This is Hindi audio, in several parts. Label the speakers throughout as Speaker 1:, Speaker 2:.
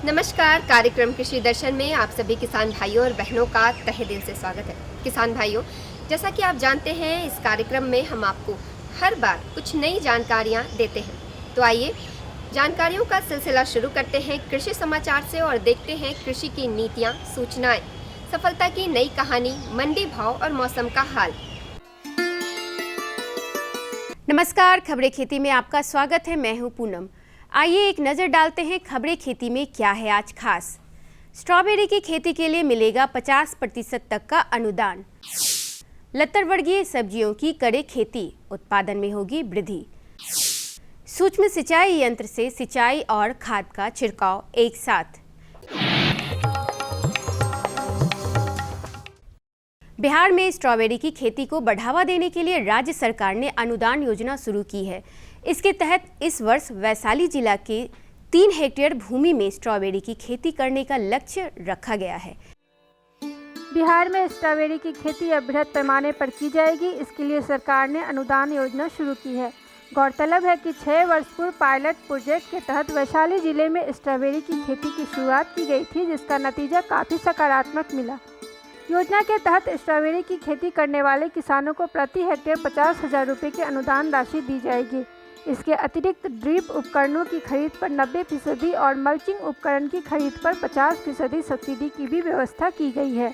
Speaker 1: नमस्कार। कार्यक्रम कृषि दर्शन में आप सभी किसान भाइयों और बहनों का तहे दिल से स्वागत है। किसान भाइयों, जैसा कि आप जानते हैं, इस कार्यक्रम में हम आपको हर बार कुछ नई जानकारियां देते हैं। तो आइए जानकारियों का सिलसिला शुरू करते हैं कृषि समाचार से और देखते हैं कृषि की नीतियां, सूचनाएं, सफलता की नई कहानी, मंडी भाव और मौसम का हाल। नमस्कार, खबरें खेती में आपका स्वागत है। मैं हूं पूनम। आइए एक नज़र डालते हैं खबरें खेती में क्या है आज खास। स्ट्रॉबेरी की खेती के लिए मिलेगा 50% तक का अनुदान। लतर वर्गीय सब्जियों की करे खेती, उत्पादन में होगी वृद्धि। सूक्ष्म सिंचाई यंत्र से सिंचाई और खाद का छिड़काव एक साथ। बिहार में स्ट्रॉबेरी की खेती को बढ़ावा देने के लिए राज्य सरकार ने अनुदान योजना शुरू की है। इसके तहत इस वर्ष वैशाली जिला के 3 हेक्टेयर भूमि में स्ट्रॉबेरी की खेती करने का लक्ष्य रखा गया है।
Speaker 2: बिहार में स्ट्रॉबेरी की खेती अब बृहद पैमाने पर की जाएगी। इसके लिए सरकार ने अनुदान योजना शुरू की है। गौरतलब है कि 6 वर्ष पूर्व पायलट प्रोजेक्ट के तहत वैशाली जिले में स्ट्रॉबेरी की खेती की शुरुआत की गई थी, जिसका नतीजा काफ़ी सकारात्मक मिला। योजना के तहत स्ट्रॉबेरी की खेती करने वाले किसानों को प्रति हेक्टेयर 50,000 रुपये की अनुदान राशि दी जाएगी। इसके अतिरिक्त ड्रिप उपकरणों की खरीद पर 90% और मल्चिंग उपकरण की खरीद पर 50% सब्सिडी की भी व्यवस्था की गई है।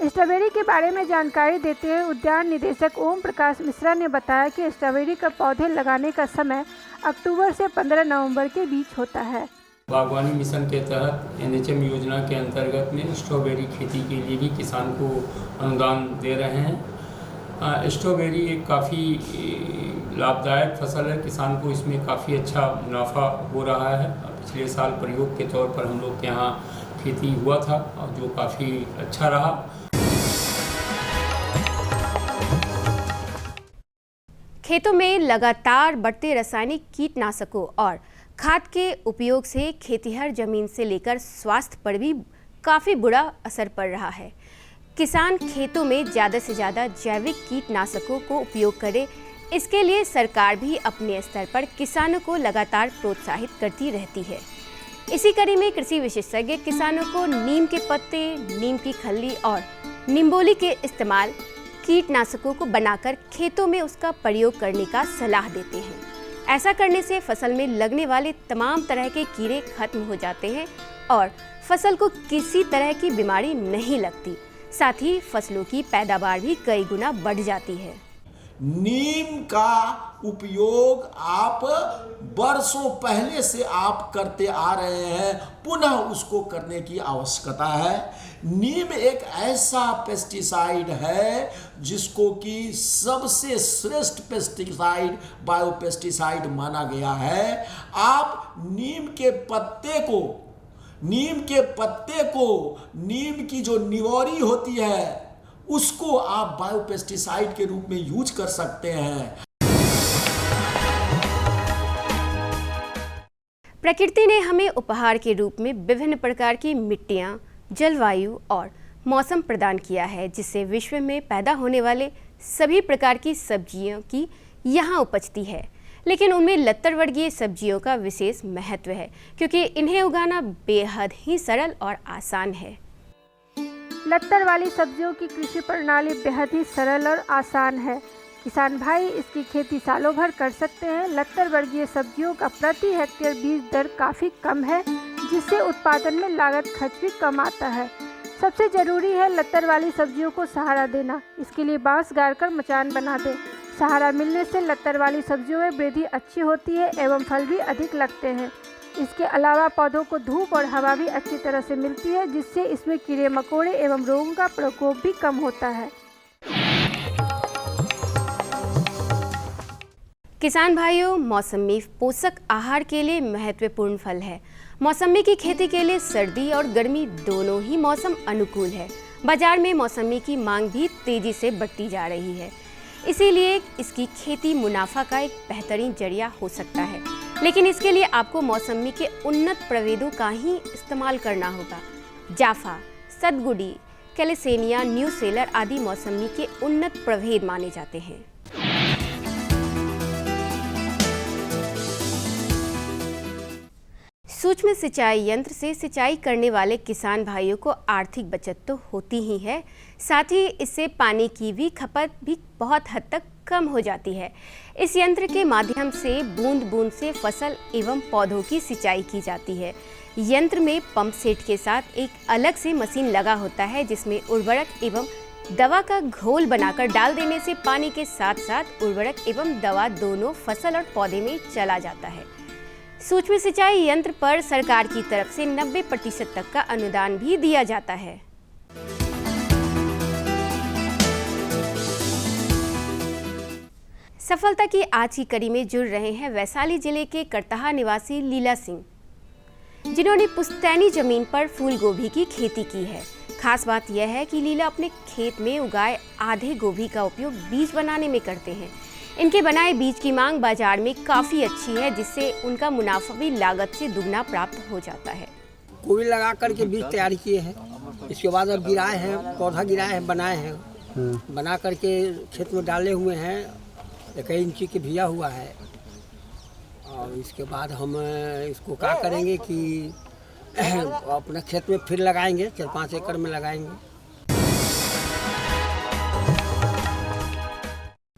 Speaker 2: स्ट्रॉबेरी के बारे में जानकारी देते हुए उद्यान निदेशक ओम प्रकाश मिश्रा ने बताया कि स्ट्रॉबेरी का पौधे लगाने का समय अक्टूबर से 15 नवंबर के बीच होता है।
Speaker 3: बागवानी मिशन के तहत NHM योजना के अंतर्गत में स्ट्रॉबेरी खेती के लिए भी किसान को अनुदान दे रहे हैं। स्ट्रॉबेरी एक काफ़ी लाभदायक फसल है। किसान को इसमें काफ़ी अच्छा मुनाफा हो रहा है। पिछले साल प्रयोग के तौर पर हम लोग के यहाँ खेती हुआ था और जो काफ़ी अच्छा रहा।
Speaker 1: खेतों में लगातार बढ़ते रासायनिक कीटनाशकों और खाद के उपयोग से खेतिहर जमीन से लेकर स्वास्थ्य पर भी काफ़ी बुरा असर पड़ रहा है। किसान खेतों में ज़्यादा से ज़्यादा जैविक कीटनाशकों को उपयोग करे, इसके लिए सरकार भी अपने स्तर पर किसानों को लगातार प्रोत्साहित करती रहती है। इसी कड़ी में कृषि विशेषज्ञ किसानों को नीम के पत्ते, नीम की खल्ली और निम्बोली के इस्तेमाल कीटनाशकों को बनाकर खेतों में उसका प्रयोग करने का सलाह देते हैं। ऐसा करने से फसल में लगने वाले तमाम तरह के कीड़े खत्म हो जाते हैं और फसल को किसी तरह की बीमारी नहीं लगती। साथ ही फसलों की पैदावार भी कई गुना बढ़ जाती है।
Speaker 4: नीम का उपयोग आप बरसों पहले से आप करते आ रहे हैं, पुनः उसको करने की आवश्यकता है। नीम एक ऐसा पेस्टिसाइड है जिसको कि सबसे श्रेष्ठ पेस्टिसाइड, बायोपेस्टिसाइड माना गया है। आप नीम के पत्ते को, नीम की जो निवोरी होती है, उसको आप बायोपेस्टिसाइड के रूप में यूज कर सकते हैं।
Speaker 1: प्रकृति ने हमें उपहार के रूप में विभिन्न प्रकार की मिट्टियाँ, जलवायु और मौसम प्रदान किया है, जिससे विश्व में पैदा होने वाले सभी प्रकार की सब्जियों की यहाँ उपजती है। लेकिन उनमें लतर वर्गीय सब्जियों का विशेष महत्व है, क्योंकि इन्हें उगाना बेहद ही सरल और आसान है।
Speaker 2: लत्तर वाली सब्जियों की कृषि प्रणाली बेहद ही सरल और आसान है। किसान भाई इसकी खेती सालों भर कर सकते हैं। लत्तर वर्गीय सब्जियों का प्रति हेक्टेयर बीज दर काफ़ी कम है, जिससे उत्पादन में लागत खर्च भी कम आता है। सबसे ज़रूरी है लत्तर वाली सब्जियों को सहारा देना। इसके लिए बांस गाड़कर मचान बना दें। सहारा मिलने से लत्तर वाली सब्जियों में वृद्धि अच्छी होती है एवं फल भी अधिक लगते हैं। इसके अलावा पौधों को धूप और हवा भी अच्छी तरह से मिलती है, जिससे इसमें कीड़े मकोड़े एवं रोगों का प्रकोप भी कम होता है।
Speaker 1: किसान भाइयों, मौसमी पोषक आहार के लिए महत्वपूर्ण फल है। मौसमी की खेती के लिए सर्दी और गर्मी दोनों ही मौसम अनुकूल है। बाजार में मौसमी की मांग भी तेजी से बढ़ती जा रही है, इसीलिए इसकी खेती मुनाफा का एक बेहतरीन जरिया हो सकता है। लेकिन इसके लिए आपको मौसमी के उन्नत प्रभेदों का ही इस्तेमाल करना होगा। जाफा, सतगुड़ी, कैलिसेनिया, न्यू सेलर आदि मौसमी के उन्नत प्रभेद माने जाते हैं। सूक्ष्म सिंचाई यंत्र से सिंचाई करने वाले किसान भाइयों को आर्थिक बचत तो होती ही है, साथ ही इससे पानी की भी खपत भी बहुत हद तक कम हो जाती है। इस यंत्र के माध्यम से बूंद बूंद से फसल एवं पौधों की सिंचाई की जाती है। यंत्र में पंप सेट के साथ एक अलग से मशीन लगा होता है, जिसमें उर्वरक एवं दवा का घोल बनाकर डाल देने से पानी के साथ साथ उर्वरक एवं दवा दोनों फसल और पौधे में चला जाता है। सूक्ष्म सिंचाई यंत्र पर सरकार की तरफ से 90% तक का अनुदान भी दिया जाता है। सफलता की आज की कड़ी में जुड़ रहे हैं वैशाली जिले के करताहा निवासी लीला सिंह, जिन्होंने पुश्तैनी जमीन पर फूल गोभी की खेती की है। खास बात यह है कि लीला अपने खेत में उगाए आधे गोभी का उपयोग बीज बनाने में करते हैं। इनके बनाए बीज की मांग बाजार में काफ़ी अच्छी है, जिससे उनका मुनाफा भी लागत से दुगना प्राप्त हो जाता है।
Speaker 5: गोभी लगा करके बीज तैयार किए हैं, इसके बाद अब गिराए हैं, पौधा गिराए हैं, बनाए हैं, बना करके खेत में डाले हुए हैं। 1 इंची के भिया हुआ है और इसके बाद हम इसको क्या करेंगे कि अपने खेत में फिर लगाएंगे, 4-5 एकड़ में लगाएंगे।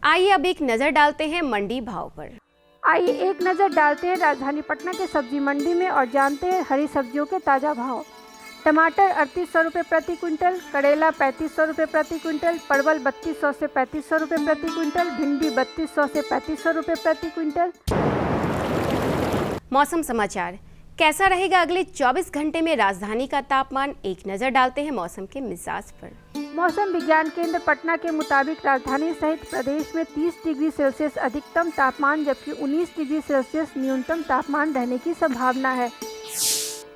Speaker 1: आइए अब एक नज़र डालते हैं मंडी भाव पर।
Speaker 2: आइए एक नज़र डालते हैं राजधानी पटना के सब्जी मंडी में और जानते हैं हरी सब्जियों के ताज़ा भाव। टमाटर 3800 रुपये प्रति क्विंटल, करेला 3500 रुपये प्रति क्विंटल, परवल 3200 से 3500 रुपये प्रति क्विंटल, भिंडी 3200 से 3500 रुपये प्रति क्विंटल।
Speaker 1: मौसम समाचार, कैसा रहेगा अगले 24 घंटे में राजधानी का तापमान? एक नज़र डालते हैं मौसम के मिजाज पर।
Speaker 2: मौसम विज्ञान केंद्र पटना के मुताबिक राजधानी सहित प्रदेश में 30 डिग्री सेल्सियस अधिकतम तापमान जबकि 19 डिग्री सेल्सियस न्यूनतम तापमान रहने की संभावना है।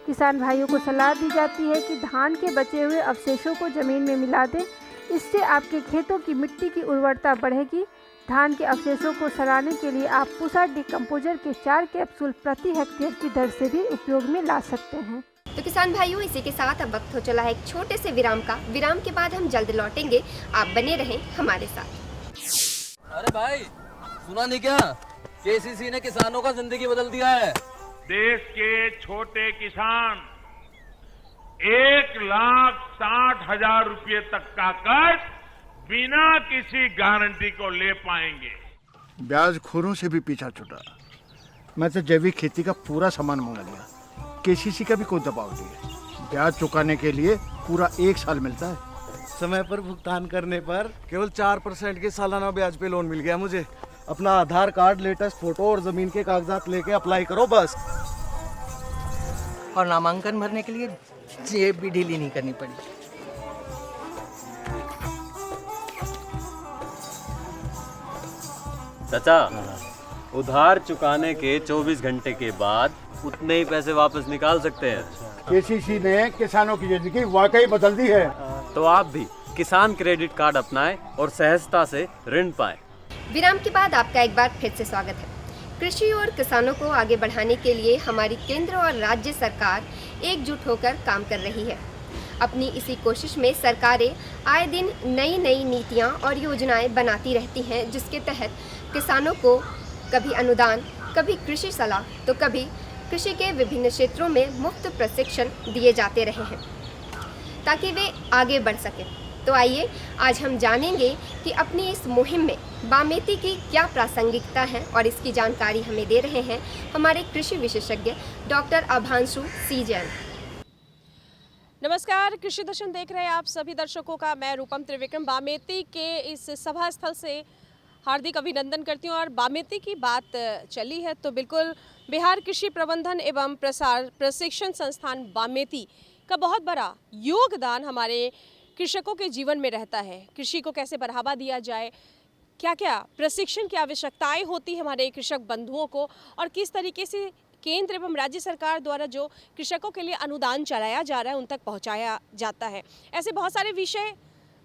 Speaker 2: किसान भाइयों को सलाह दी जाती है कि धान के बचे हुए अवशेषों को जमीन में मिला दें, इससे आपके खेतों की मिट्टी की उर्वरता बढ़ेगी। धान के अवशेषों को सड़ाने के लिए आप पुसा डिकम्पोजर के 4 कैप्सूल प्रति हेक्टेयर की दर से भी उपयोग में ला सकते हैं।
Speaker 6: तो किसान भाइयों, इसी के साथ अब वक्त हो चला है एक छोटे से विराम का। विराम के बाद हम जल्द लौटेंगे, आप बने रहें हमारे साथ।
Speaker 7: अरे भाई, सुना नहीं क्या? केसीसी ने किसानों का जिंदगी बदल दिया है।
Speaker 8: देश के छोटे किसान 1,60,000 रुपये तक का कर्ज बिना किसी गारंटी को ले पाएंगे।
Speaker 9: ब्याज खोरों से भी पीछा छुटा। मैं तो जैविक खेती का पूरा सामान मंगा लिया, केसीसी का भी कोई दबाव नहीं है। ब्याज चुकाने के लिए पूरा 1 साल मिलता है।
Speaker 10: समय पर भुगतान करने पर केवल 4% के सालाना ब्याज पे लोन मिल गया मुझे। अपना आधार कार्ड, लेटेस्ट फोटो और जमीन के कागजात लेके अप्लाई करो बस।
Speaker 5: और नामांकन भरने के लिए जेब भी ढीली नहीं करनी पड़ी।
Speaker 11: चाचा, उधार चुकाने के 24 घंटे के बाद उतने ही पैसे वापस निकाल सकते हैं।
Speaker 9: केसीसी ने किसानों की जिंदगी वाकई बदल दी है।
Speaker 11: तो आप भी किसान क्रेडिट कार्ड अपनाएं और सहजता से ऋण पाएं।
Speaker 6: विराम के बाद आपका एक बार फिर से स्वागत है। कृषि और किसानों को आगे बढ़ाने के लिए हमारी केंद्र और राज्य सरकार एकजुट होकर काम कर रही है। अपनी इसी कोशिश में सरकारें आए दिन नई नई नीतियां और योजनाएं बनाती रहती हैं, जिसके तहत किसानों को कभी अनुदान, कभी कृषि सलाह, तो कभी कृषि के विभिन्न क्षेत्रों में मुफ्त प्रशिक्षण दिए जाते रहे हैं ताकि वे आगे बढ़ सकें। तो आइए आज हम जानेंगे कि अपनी इस मुहिम में बामेती की क्या प्रासंगिकता है, और इसकी जानकारी हमें दे रहे हैं हमारे कृषि विशेषज्ञ डॉक्टर अभांशु सी जैन।
Speaker 12: नमस्कार, कृषि दर्शन देख रहे हैं आप सभी दर्शकों का मैं रूपम त्रिविक्रम बामेती के इस सभा स्थल से हार्दिक अभिनंदन करती हूँ। और बामेती की बात चली है तो बिल्कुल बिहार कृषि प्रबंधन एवं प्रसार प्रशिक्षण संस्थान बामेती का बहुत बड़ा योगदान हमारे कृषकों के जीवन में रहता है। कृषि को कैसे बढ़ावा दिया जाए, क्या क्या प्रशिक्षण की आवश्यकताएं होती है हमारे कृषक बंधुओं को, और किस तरीके से केंद्र एवं राज्य सरकार द्वारा जो कृषकों के लिए अनुदान चलाया जा रहा है उन तक पहुंचाया जाता है। ऐसे बहुत सारे विषय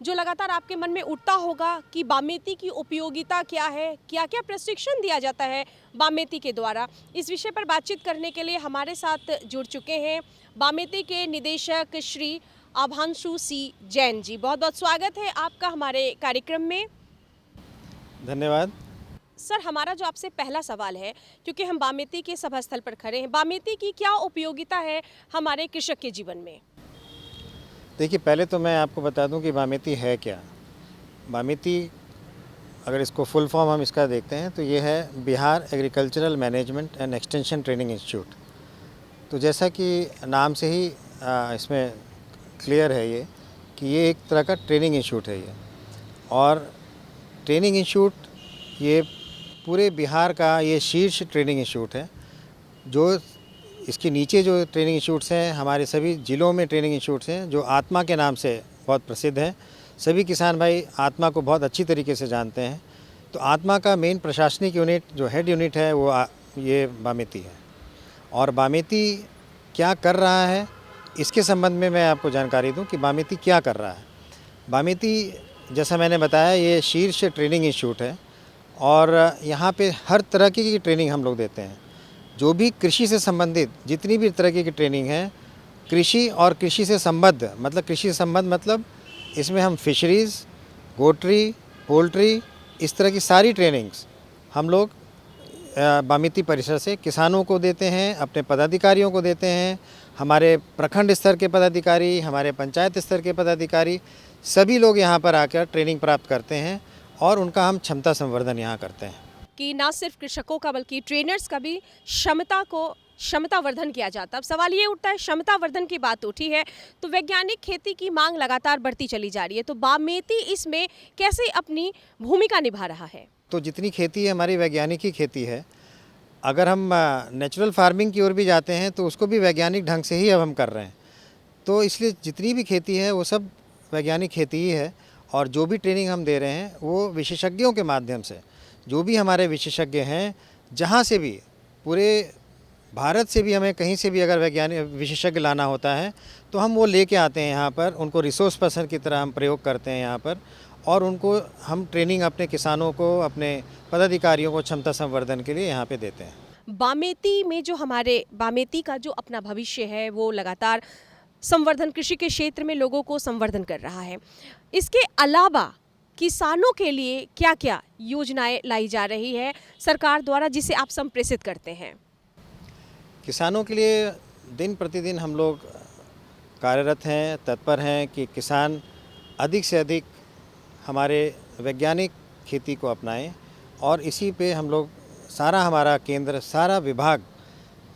Speaker 12: जो लगातार आपके मन में उठता होगा कि बामेती की उपयोगिता क्या है, क्या क्या प्रशिक्षण दिया जाता है बामेती के द्वारा। इस विषय पर बातचीत करने के लिए हमारे साथ जुड़ चुके हैं बामेती के निदेशक श्री आभांशु सी जैन जी। बहुत बहुत स्वागत है आपका हमारे कार्यक्रम में।
Speaker 13: धन्यवाद
Speaker 12: सर, हमारा जो आपसे पहला सवाल है, क्योंकि हम बामेती के सभा स्थल पर खड़े हैं, बामेती की क्या उपयोगिता है हमारे कृषक के जीवन में?
Speaker 13: देखिए, पहले तो मैं आपको बता दूं कि बामेती है क्या। बामेती, अगर इसको फुल फॉर्म हम इसका देखते हैं तो ये है Bihar agricultural management and extension training institute. तो जैसा कि नाम से ही इसमें क्लियर है ये कि ये एक तरह का ट्रेनिंग इंस्टीट्यूट है ये, और ट्रेनिंग इंस्टीट्यूट ये पूरे बिहार का ये शीर्ष ट्रेनिंग इंस्टीट्यूट है। जो इसके नीचे जो ट्रेनिंग इंस्टीट्यूट्स हैं, हमारे सभी ज़िलों में ट्रेनिंग इंस्टीट्यूट्स हैं जो आत्मा के नाम से बहुत प्रसिद्ध हैं। सभी किसान भाई आत्मा को बहुत अच्छी तरीके से जानते हैं। तो आत्मा का मेन प्रशासनिक यूनिट जो हेड यूनिट है वो ये बामेती है। और बामेती क्या कर रहा है इसके संबंध में मैं आपको जानकारी दूं कि बामेती क्या कर रहा है। बामेती, जैसा मैंने बताया, ये शीर्ष ट्रेनिंग इंस्टीट्यूट है और यहाँ पे हर तरह की ट्रेनिंग हम लोग देते हैं। जो भी कृषि से संबंधित जितनी भी तरह की ट्रेनिंग है, कृषि और कृषि से संबद्ध, मतलब कृषि से संबद्ध मतलब इसमें हम फिशरीज़, गोट्री, पोल्ट्री, इस तरह की सारी ट्रेनिंग्स हम लोग बामेती परिसर से किसानों को देते हैं, अपने पदाधिकारियों को देते हैं। हमारे प्रखंड स्तर के पदाधिकारी, हमारे पंचायत स्तर के पदाधिकारी, सभी लोग यहाँ पर आकर ट्रेनिंग प्राप्त करते हैं और उनका हम क्षमता संवर्धन यहाँ करते हैं।
Speaker 12: कि ना सिर्फ कृषकों का बल्कि ट्रेनर्स का भी क्षमता वर्धन किया जाता है। अब सवाल ये उठता है, क्षमता वर्धन की बात उठी है तो वैज्ञानिक खेती की मांग लगातार बढ़ती चली जा रही है, तो बामेती इसमें कैसे अपनी भूमिका निभा रहा है?
Speaker 13: तो जितनी खेती है हमारी वैज्ञानिक ही खेती है। अगर हम नेचुरल फार्मिंग की ओर भी जाते हैं तो उसको भी वैज्ञानिक ढंग से ही अब हम कर रहे हैं। तो इसलिए जितनी भी खेती है वो सब वैज्ञानिक खेती ही है। और जो भी ट्रेनिंग हम दे रहे हैं वो विशेषज्ञों के माध्यम से, जो भी हमारे विशेषज्ञ हैं, जहाँ से भी, पूरे भारत से भी हमें कहीं से भी अगर वैज्ञानिक विशेषज्ञ लाना होता है तो हम वो लेके आते हैं यहाँ पर। उनको रिसोर्स पर्सन की तरह हम प्रयोग करते हैं यहाँ पर, और उनको हम ट्रेनिंग अपने किसानों को, अपने पदाधिकारियों को क्षमता संवर्धन के लिए यहाँ पे देते हैं।
Speaker 12: बामेती में जो हमारे बामेती का जो अपना भविष्य है वो लगातार संवर्धन, कृषि के क्षेत्र में लोगों को संवर्धन कर रहा है। इसके अलावा किसानों के लिए क्या क्या योजनाएं लाई जा रही है सरकार द्वारा जिसे आप संप्रेषित करते हैं?
Speaker 13: किसानों के लिए दिन प्रतिदिन हम लोग कार्यरत हैं, तत्पर हैं कि किसान अधिक से अधिक हमारे वैज्ञानिक खेती को अपनाएं, और इसी पे हम लोग सारा हमारा केंद्र, सारा विभाग,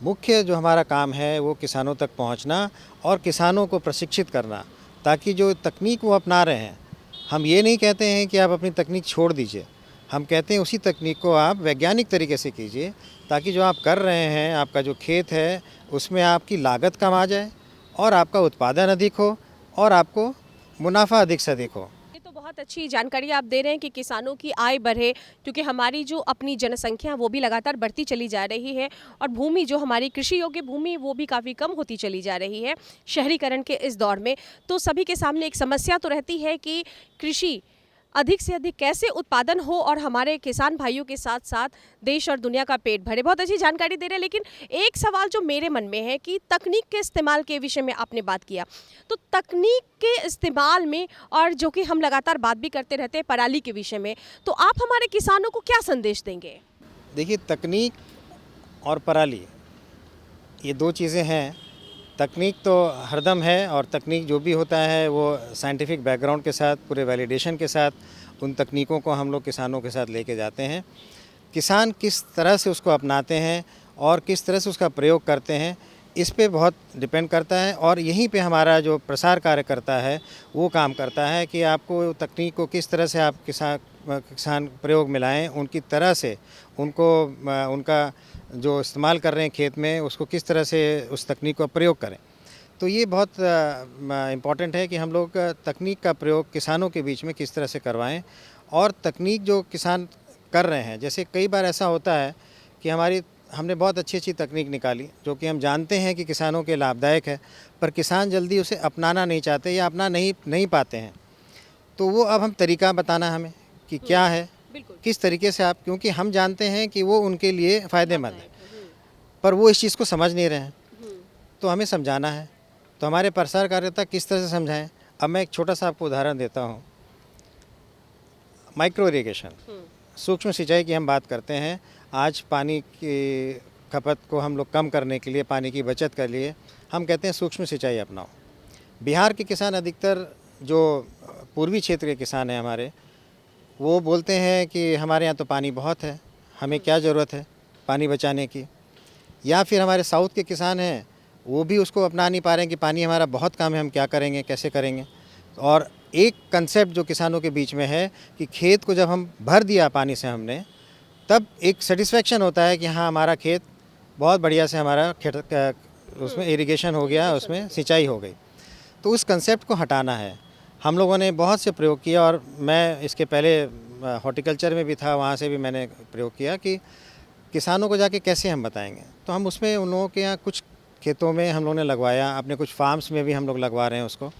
Speaker 13: मुख्य जो हमारा काम है वो किसानों तक पहुंचना और किसानों को प्रशिक्षित करना, ताकि जो तकनीक वो अपना रहे हैं, हम ये नहीं कहते हैं कि आप अपनी तकनीक छोड़ दीजिए, हम कहते हैं उसी तकनीक को आप वैज्ञानिक तरीके से कीजिए, ताकि जो आप कर रहे हैं, आपका जो खेत है उसमें आपकी लागत कम आ जाए और आपका उत्पादन अधिक हो और आपको मुनाफा अधिक से अधिक हो।
Speaker 12: बहुत अच्छी जानकारी आप दे रहे हैं कि किसानों की आय बढ़े, क्योंकि हमारी जो अपनी जनसंख्या वो भी लगातार बढ़ती चली जा रही है और भूमि, जो हमारी कृषि योग्य भूमि, वो भी काफ़ी कम होती चली जा रही है शहरीकरण के इस दौर में। तो सभी के सामने एक समस्या तो रहती है कि कृषि अधिक से अधिक कैसे उत्पादन हो और हमारे किसान भाइयों के साथ साथ देश और दुनिया का पेट भरे। बहुत अच्छी जानकारी दे रहे हैं, लेकिन एक सवाल जो मेरे मन में है कि तकनीक के इस्तेमाल के विषय में आपने बात किया, तो तकनीक के इस्तेमाल में, और जो कि हम लगातार बात भी करते रहते हैं पराली के विषय में, तो आप हमारे किसानों को क्या संदेश देंगे?
Speaker 13: देखिए, तकनीक और पराली ये दो चीज़ें हैं। तकनीक तो हरदम है, और तकनीक जो भी होता है वो साइंटिफिक बैकग्राउंड के साथ, पूरे वैलिडेशन के साथ उन तकनीकों को हम लोग किसानों के साथ लेके जाते हैं। किसान किस तरह से उसको अपनाते हैं और किस तरह से उसका प्रयोग करते हैं, इस पे बहुत डिपेंड करता है। और यहीं पे हमारा जो प्रसार कार्यकर्ता है वो काम करता है कि आपको तकनीक को किस तरह से आप किसान प्रयोग में लाएँ, उनकी तरह से उनको, उनका जो इस्तेमाल कर रहे हैं खेत में, उसको किस तरह से उस तकनीक का प्रयोग करें। तो ये बहुत इम्पॉर्टेंट है कि हम लोग तकनीक का प्रयोग किसानों के बीच में किस तरह से करवाएं और तकनीक जो किसान कर रहे हैं, जैसे कई बार ऐसा होता है कि हमने बहुत अच्छी अच्छी तकनीक निकाली जो कि हम जानते हैं कि किसानों के लाभदायक है, पर किसान जल्दी उसे अपनाना नहीं चाहते या अपना नहीं पाते हैं। तो वो अब हम तरीका बताना हमें कि क्या है, किस तरीके से आप, क्योंकि हम जानते हैं कि वो उनके लिए फ़ायदेमंद है, पर वो इस चीज़ को समझ नहीं रहे हैं, तो हमें समझाना है। तो हमारे प्रसार कार्यकर्ता किस तरह से समझाएं। अब मैं एक छोटा सा आपको उदाहरण देता हूँ। माइक्रो इरिगेशन, सूक्ष्म सिंचाई की हम बात करते हैं। आज पानी की खपत को हम लोग कम करने के लिए, पानी की बचत के लिए हम कहते हैं सूक्ष्म सिंचाई अपनाओ। बिहार के किसान, अधिकतर जो पूर्वी क्षेत्र के किसान हैं हमारे, वो बोलते हैं कि हमारे यहाँ तो पानी बहुत है, हमें क्या ज़रूरत है पानी बचाने की। या फिर हमारे साउथ के किसान हैं, वो भी उसको अपना नहीं पा रहे हैं कि पानी हमारा बहुत कम है, हम क्या करेंगे, कैसे करेंगे। और एक कंसेप्ट जो किसानों के बीच में है कि खेत को जब हम भर दिया पानी से हमने, तब एक सेटिस्फेक्शन होता है कि हाँ हमारा खेत बहुत बढ़िया से, हमारा खेत उसमें इरिगेशन हो गया, उसमें सिंचाई हो गई। तो उस कंसेप्ट को हटाना है। हम लोगों ने बहुत से प्रयोग किया और मैं इसके पहले हॉर्टिकल्चर में भी था, वहाँ से भी मैंने प्रयोग किया कि किसानों को जाके कैसे हम बताएंगे। तो हम उसमें उन लोगों के यहाँ कुछ खेतों में हम लोगों ने लगवाया, अपने कुछ फार्म्स में भी हम लोग लगवा रहे हैं उसको।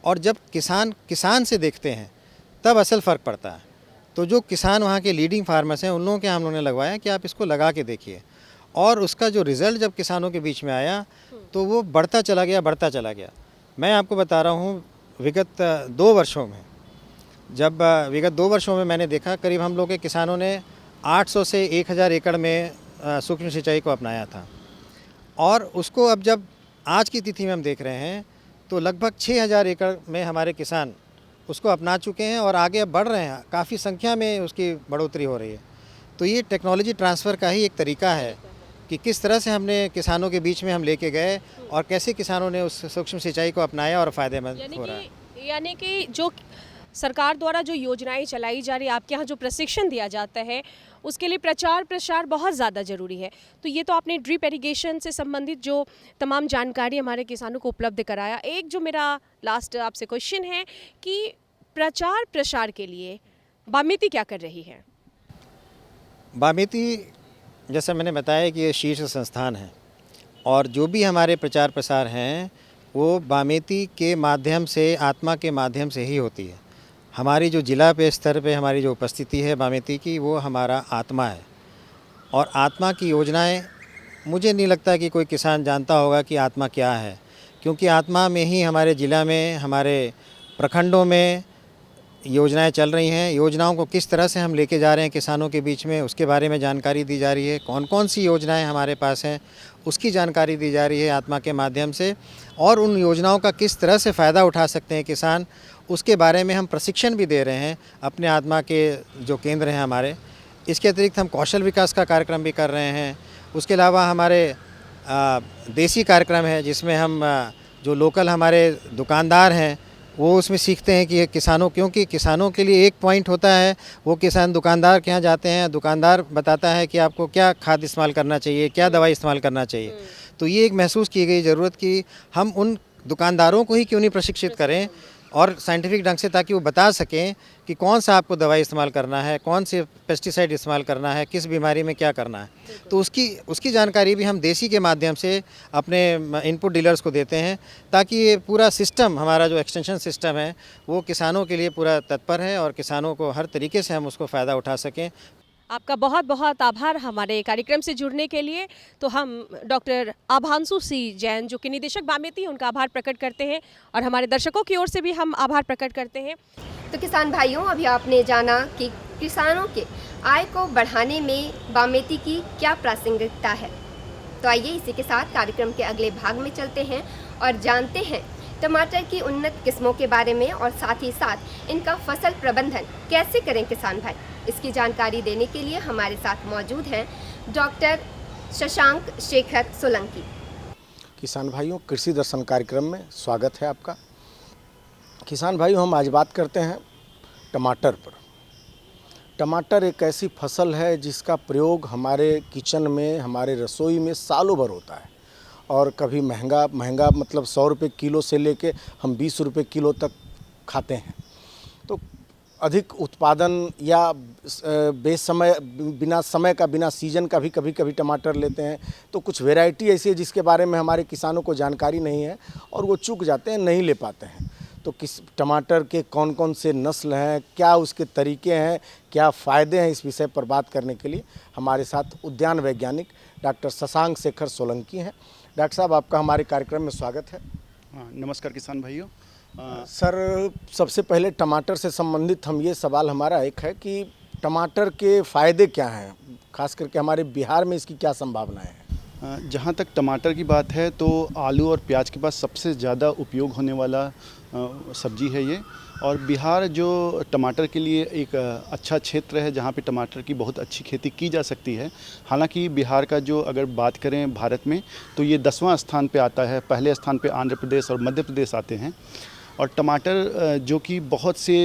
Speaker 13: और जब किसान से देखते हैं तब असल फ़र्क पड़ता है। तो जो किसान वहाँ के लीडिंग फार्मर्स हैं, उन लोगों के हम लोगों ने लगवाया कि आप इसको लगा के देखिए। और उसका जो रिज़ल्ट जब किसानों के बीच में आया तो वो बढ़ता चला गया। मैं आपको बता रहा हूँ, विगत 2 वर्षों में मैंने देखा करीब हम लोग के किसानों ने 800 से 1000 एकड़ में सूक्ष्म सिंचाई को अपनाया था। और उसको अब जब आज की तिथि में हम देख रहे हैं तो लगभग 6000 एकड़ में हमारे किसान उसको अपना चुके हैं और आगे अब बढ़ रहे हैं, काफ़ी संख्या में उसकी बढ़ोतरी हो रही है। तो ये टेक्नोलॉजी ट्रांसफ़र का ही एक तरीका है कि किस तरह से हमने किसानों के बीच में हम लेके गए और कैसे किसानों ने उस सूक्ष्म सिंचाई को अपनाया और फ़ायदेमंद हो रहा है।
Speaker 12: यानी कि जो सरकार द्वारा जो योजनाएं चलाई जा रही है, आपके यहाँ जो प्रशिक्षण दिया जाता है, उसके लिए प्रचार प्रसार बहुत ज़्यादा ज़रूरी है। तो ये तो आपने ड्रिप इरिगेशन से संबंधित जो तमाम जानकारी हमारे किसानों को उपलब्ध कराया। एक जो मेरा लास्ट आपसे क्वेश्चन है कि प्रचार प्रसार के लिए बामेती क्या कर रही है?
Speaker 13: बामेती, जैसा मैंने बताया कि ये शीर्ष संस्थान है और जो भी हमारे प्रचार प्रसार हैं वो बामेती के माध्यम से, आत्मा के माध्यम से ही होती है। हमारी जो जिला पे स्तर पे हमारी जो उपस्थिति है बामेती की, वो हमारा आत्मा है। और आत्मा की योजनाएं, मुझे नहीं लगता कि कोई किसान जानता होगा कि आत्मा क्या है, क्योंकि आत्मा में ही हमारे ज़िला में, हमारे प्रखंडों में योजनाएं चल रही हैं। योजनाओं को किस तरह से हम लेके जा रहे हैं किसानों के बीच में, उसके बारे में जानकारी दी जा रही है। कौन कौन सी योजनाएं हमारे पास हैं उसकी जानकारी दी जा रही है आत्मा के माध्यम से। और उन योजनाओं का किस तरह से फ़ायदा उठा सकते हैं किसान, उसके बारे में हम प्रशिक्षण भी दे रहे हैं अपने आत्मा के जो केंद्र हैं हमारे। इसके अतिरिक्त हम कौशल विकास का कार्यक्रम भी कर रहे हैं। उसके अलावा हमारे देसी कार्यक्रम है जिसमें हम जो लोकल हमारे दुकानदार हैं वो उसमें सीखते हैं कि किसानों, क्योंकि किसानों के लिए एक पॉइंट होता है, वो किसान दुकानदार के यहाँ जाते हैं, दुकानदार बताता है कि आपको क्या खाद इस्तेमाल करना चाहिए, क्या दवाई इस्तेमाल करना चाहिए। तो ये एक महसूस की गई ज़रूरत कि हम उन दुकानदारों को ही क्यों नहीं प्रशिक्षित करें और साइंटिफिक ढंग से, ताकि वो बता सकें कि कौन सा आपको दवाई इस्तेमाल करना है, कौन से पेस्टिसाइड इस्तेमाल करना है, किस बीमारी में क्या करना है। तो उसकी जानकारी भी हम देसी के माध्यम से अपने इनपुट डीलर्स को देते हैं, ताकि ये पूरा सिस्टम, हमारा जो एक्सटेंशन सिस्टम है वो किसानों के लिए पूरा तत्पर है और किसानों को हर तरीके से हम उसको फ़ायदा उठा सकें।
Speaker 12: आपका बहुत बहुत आभार हमारे कार्यक्रम से जुड़ने के लिए। तो हम डॉक्टर आभांशु सी जैन, जो कि निदेशक बामेती, उनका आभार प्रकट करते हैं और हमारे दर्शकों की ओर से भी हम आभार प्रकट करते हैं।
Speaker 6: तो किसान भाइयों, अभी आपने जाना कि किसानों के आय को बढ़ाने में बामेती की क्या प्रासंगिकता है। तो आइए इसी के साथ कार्यक्रम के अगले भाग में चलते हैं और जानते हैं टमाटर की उन्नत किस्मों के बारे में और साथ ही साथ इनका फसल प्रबंधन कैसे करें किसान भाई। इसकी जानकारी देने के लिए हमारे साथ मौजूद हैं डॉक्टर शशांक शेखर सोलंकी।
Speaker 4: किसान भाइयों, कृषि दर्शन कार्यक्रम में स्वागत है आपका। किसान भाइयों, हम आज बात करते हैं टमाटर पर। टमाटर एक ऐसी फसल है जिसका प्रयोग हमारे किचन में, हमारे रसोई में सालों भर होता है और कभी महंगा मतलब 100 रुपये किलो से लेके हम 20 रुपये किलो तक खाते हैं। तो अधिक उत्पादन या बेसमय बिना समय का बिना सीजन का भी कभी कभी टमाटर लेते हैं, तो कुछ वैरायटी ऐसी है जिसके बारे में हमारे किसानों को जानकारी नहीं है और वो चूक जाते हैं, नहीं ले पाते हैं। तो किस टमाटर के कौन कौन से नस्ल हैं, क्या उसके तरीके हैं, क्या फ़ायदे हैं, इस विषय पर बात करने के लिए हमारे साथ उद्यान वैज्ञानिक डॉक्टर शशांक शेखर सोलंकी हैं। डॉक्टर साहब, आपका हमारे कार्यक्रम में स्वागत है।
Speaker 14: नमस्कार किसान भाइयों।
Speaker 4: सर, सबसे पहले टमाटर से संबंधित हम ये सवाल हमारा एक है कि टमाटर के फ़ायदे क्या हैं, खास करके हमारे बिहार में इसकी क्या संभावनाएं हैं?
Speaker 14: जहाँ तक टमाटर की बात है तो आलू और प्याज के पास सबसे ज़्यादा उपयोग होने वाला सब्जी है ये, और बिहार जो टमाटर के लिए एक अच्छा क्षेत्र है जहाँ पे टमाटर की बहुत अच्छी खेती की जा सकती है। हालांकि बिहार का जो अगर बात करें भारत में तो ये 10वां स्थान पे आता है, पहले स्थान पे आंध्र प्रदेश और मध्य प्रदेश आते हैं। और टमाटर जो कि बहुत से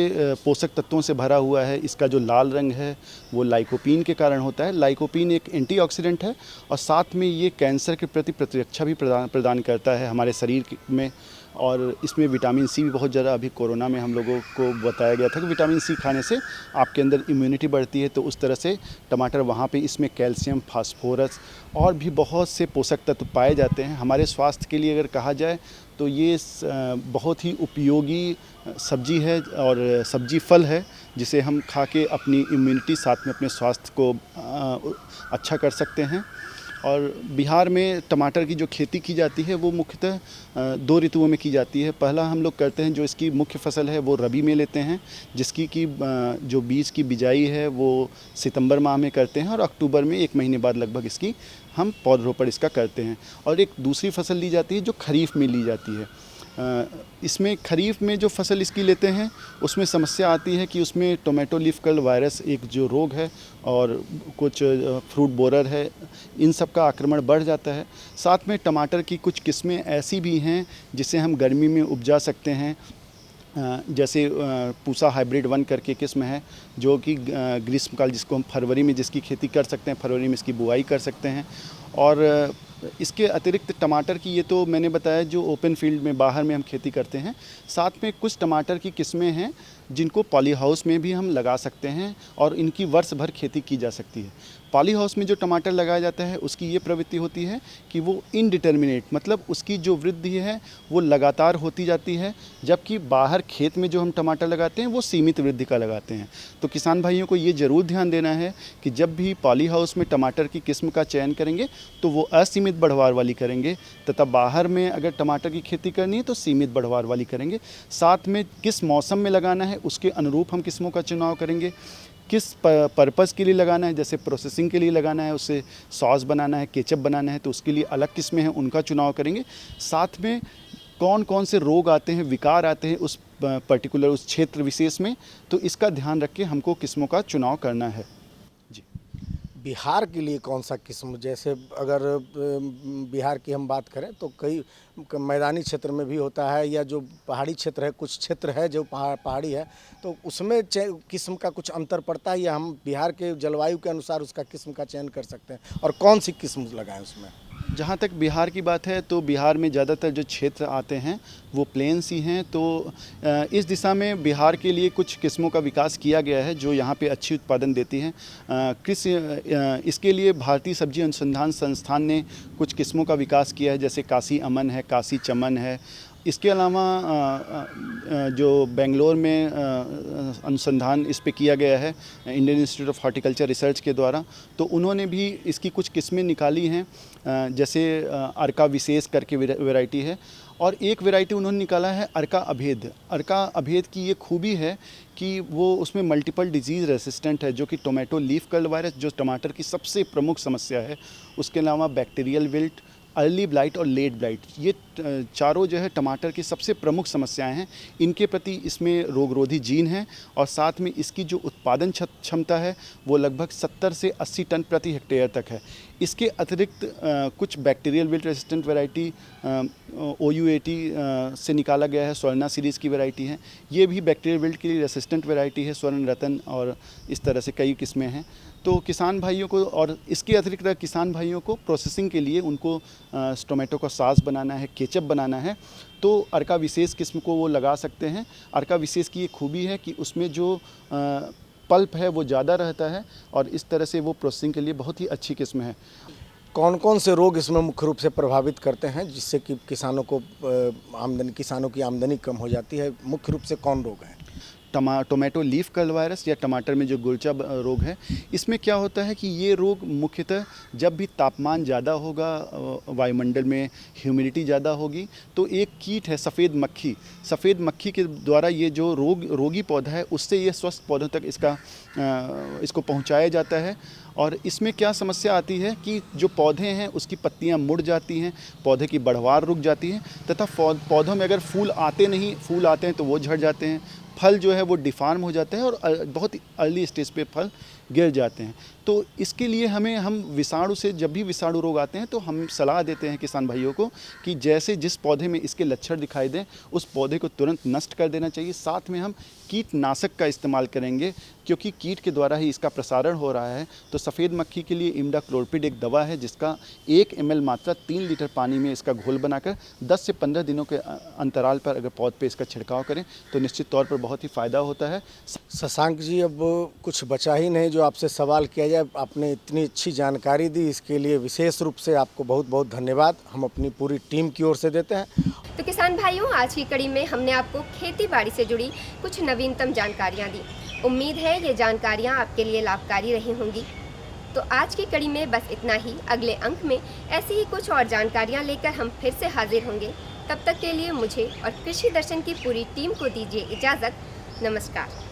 Speaker 14: पोषक तत्वों से भरा हुआ है, इसका जो लाल रंग है वो लाइकोपीन के कारण होता है। लाइकोपीन एक एंटीऑक्सीडेंट है और साथ में ये कैंसर के प्रति प्रतिरक्षा भी प्रदान करता है हमारे शरीर में, और इसमें विटामिन सी भी बहुत ज़्यादा, अभी कोरोना में हम लोगों को बताया गया था कि विटामिन सी खाने से आपके अंदर इम्यूनिटी बढ़ती है, तो उस तरह से टमाटर वहाँ पे इसमें कैल्शियम, फास्फोरस और भी बहुत से पोषक तत्व पाए जाते हैं। हमारे स्वास्थ्य के लिए अगर कहा जाए तो ये बहुत ही उपयोगी सब्जी है और सब्जी फल है, जिसे हम खा के अपनी इम्यूनिटी साथ में अपने स्वास्थ्य को अच्छा कर सकते हैं। और बिहार में टमाटर की जो खेती की जाती है वो मुख्यतः 2 ऋतुओं में की जाती है। पहला हम लोग करते हैं, जो इसकी मुख्य फसल है वो रबी में लेते हैं, जिसकी कि जो बीज की बिजाई है वो सितंबर माह में करते हैं और अक्टूबर में 1 महीने बाद लगभग इसकी हम पौधरोपण इसका करते हैं। और एक दूसरी फसल ली जाती है जो खरीफ में ली जाती है। इसमें खरीफ में जो फसल इसकी लेते हैं उसमें समस्या आती है कि उसमें टोमेटो लीफ कर्ल वायरस एक जो रोग है और कुछ फ्रूट बोरर है, इन सब का आक्रमण बढ़ जाता है। साथ में टमाटर की कुछ किस्में ऐसी भी हैं जिसे हम गर्मी में उपजा सकते हैं, जैसे पूसा हाइब्रिड 1 करके किस्म है जो कि ग्रीष्मकाल, जिसको हम फरवरी में जिसकी खेती कर सकते हैं, फरवरी में इसकी बुआई कर सकते हैं। और इसके अतिरिक्त टमाटर की, ये तो मैंने बताया जो ओपन फील्ड में बाहर में हम खेती करते हैं, साथ में कुछ टमाटर की किस्में हैं जिनको पॉली हाउस में भी हम लगा सकते हैं और इनकी वर्ष भर खेती की जा सकती है। पॉली हाउस में जो टमाटर लगाया जाता है उसकी ये प्रवृत्ति होती है कि वो इनडिटर्मिनेट, मतलब उसकी जो वृद्धि है वो लगातार होती जाती है, जबकि बाहर खेत में जो हम टमाटर लगाते हैं वो सीमित वृद्धि का लगाते हैं। तो किसान भाइयों को ये ज़रूर ध्यान देना है कि जब भी पॉली हाउस में टमाटर की किस्म का चयन करेंगे तो वो असीमित बढ़वार वाली करेंगे, तथा बाहर में अगर टमाटर की खेती करनी है तो सीमित बढ़वार वाली करेंगे। साथ में किस मौसम में लगाना है उसके अनुरूप हम किस्मों का चुनाव करेंगे। किस पर्पज़ के लिए लगाना है, जैसे प्रोसेसिंग के लिए लगाना है, उससे सॉस बनाना है, केचप बनाना है, तो उसके लिए अलग किस्में हैं, उनका चुनाव करेंगे। साथ में कौन कौन से रोग आते हैं, विकार आते हैं उस पर्टिकुलर उस क्षेत्र विशेष में, तो इसका ध्यान रख के हमको किस्मों का चुनाव करना है। जी,
Speaker 4: बिहार के लिए कौन सा किस्म, जैसे अगर बिहार की हम बात करें तो कई मैदानी क्षेत्र में भी होता है, या जो पहाड़ी क्षेत्र है, कुछ क्षेत्र है जो पहाड़ी है, तो उसमें किस्म का कुछ अंतर पड़ता है, या हम बिहार के जलवायु के अनुसार उसका किस्म का चयन कर सकते हैं, और कौन सी किस्म लगाएं उसमें?
Speaker 14: जहाँ तक बिहार की बात है तो बिहार में ज़्यादातर जो क्षेत्र आते हैं वो प्लेन्स ही हैं, तो इस दिशा में बिहार के लिए कुछ किस्मों का विकास किया गया है जो यहाँ पे अच्छी उत्पादन देती हैं। इसके लिए भारतीय सब्जी अनुसंधान संस्थान ने कुछ किस्मों का विकास किया है, जैसे काशी अमन है, काशी चमन है। इसके अलावा जो बेंगलोर में अनुसंधान इस पे किया गया है Indian institute of horticulture research के द्वारा, तो उन्होंने भी इसकी कुछ किस्में निकाली हैं, जैसे अर्का विशेष करके वैरायटी है, और एक वैरायटी उन्होंने निकाला है अर्का अभेद। अर्का अभेद की ये खूबी है कि वो उसमें मल्टीपल डिजीज़ रेसिस्टेंट है, जो कि टोमेटो लीफ कर्ल वायरस जो टमाटर की सबसे प्रमुख समस्या है, उसके अलावा बैक्टीरियल विल्ट, अर्ली ब्लाइट और लेट ब्लाइट, ये चारों जो है टमाटर की सबसे प्रमुख समस्याएं हैं। इनके प्रति इसमें रोगरोधी जीन है, और साथ में इसकी जो उत्पादन क्षमता है वो लगभग 70 से 80 टन प्रति हेक्टेयर तक है। इसके अतिरिक्त कुछ bacterial wilt resistant variety OU80 से निकाला गया है, स्वर्णा सीरीज़ की वैरायटी है। ये भी बैक्टीरियल विल्ट की रेसिस्टेंट वैरायटी है, स्वर्ण रतन, और इस तरह से कई किस्में हैं। तो किसान भाइयों को और इसके अतिरिक्त किसान भाइयों को प्रोसेसिंग के लिए उनको टोमेटो का सॉस बनाना है, केचप बनाना है, तो अर्का विशेष किस्म को वो लगा सकते हैं। अर्का विशेष की ये खूबी है कि उसमें जो पल्प है वो ज़्यादा रहता है और इस तरह से वो प्रोसेसिंग के लिए बहुत ही अच्छी किस्म है।
Speaker 15: कौन कौन से रोग इसमें मुख्य रूप से प्रभावित करते हैं जिससे कि किसानों की आमदनी कम हो जाती है? मुख्य रूप से कौन रोग हैं?
Speaker 14: टोमेटो लीफ कर्ल वायरस या टमाटर में जो गुलचा रोग है, इसमें क्या होता है कि ये रोग मुख्यतः जब भी तापमान ज़्यादा होगा, वायुमंडल में ह्यूमिडिटी ज़्यादा होगी, तो एक कीट है सफ़ेद मक्खी के द्वारा ये जो रोगी पौधा है उससे ये स्वस्थ पौधों तक इसको पहुंचाया जाता है। और इसमें क्या समस्या आती है कि जो पौधे हैं उसकी पत्तियां मुड़ जाती हैं, पौधे की बढ़वार रुक जाती है, तथा पौधों में अगर फूल आते हैं तो वो झड़ जाते हैं, फल जो है वो डिफार्म हो जाता है और बहुत ही अर्ली स्टेज पे फल गिर जाते हैं। तो इसके लिए हम विषाणु से, जब भी विषाणु रोग आते हैं तो हम सलाह देते हैं किसान भाइयों को कि जैसे जिस पौधे में इसके लक्षण दिखाई दें उस पौधे को तुरंत नष्ट कर देना चाहिए। साथ में हम कीटनाशक का इस्तेमाल करेंगे क्योंकि कीट के द्वारा ही इसका प्रसारण हो रहा है। तो सफ़ेद मक्खी के लिए इमिडाक्लोपिड एक दवा है जिसका 1 ml मात्रा 3 लीटर पानी में इसका घोल बनाकर 10 से 15 दिनों के अंतराल पर अगर पौध पे इसका छिड़काव करें तो निश्चित तौर पर बहुत ही फ़ायदा होता है।
Speaker 15: शशांक जी, अब कुछ बचा ही नहीं जो आपसे सवाल किया जाए। आपने इतनी अच्छी जानकारी दी, इसके लिए विशेष रूप से आपको बहुत बहुत धन्यवाद हम अपनी पूरी टीम की ओर से देते हैं।
Speaker 6: तो किसान भाइयों, आज की कड़ी में हमने आपको खेती बाड़ी से जुड़ी कुछ नवीनतम जानकारियाँ दी। उम्मीद है ये जानकारियाँ आपके लिए लाभकारी रही होंगी। तो आज की कड़ी में बस इतना ही। अगले अंक में ऐसी ही कुछ और जानकारियाँ लेकर हम फिर से हाजिर होंगे। तब तक के लिए मुझे और कृषि दर्शन की पूरी टीम को दीजिए इजाज़त। नमस्कार।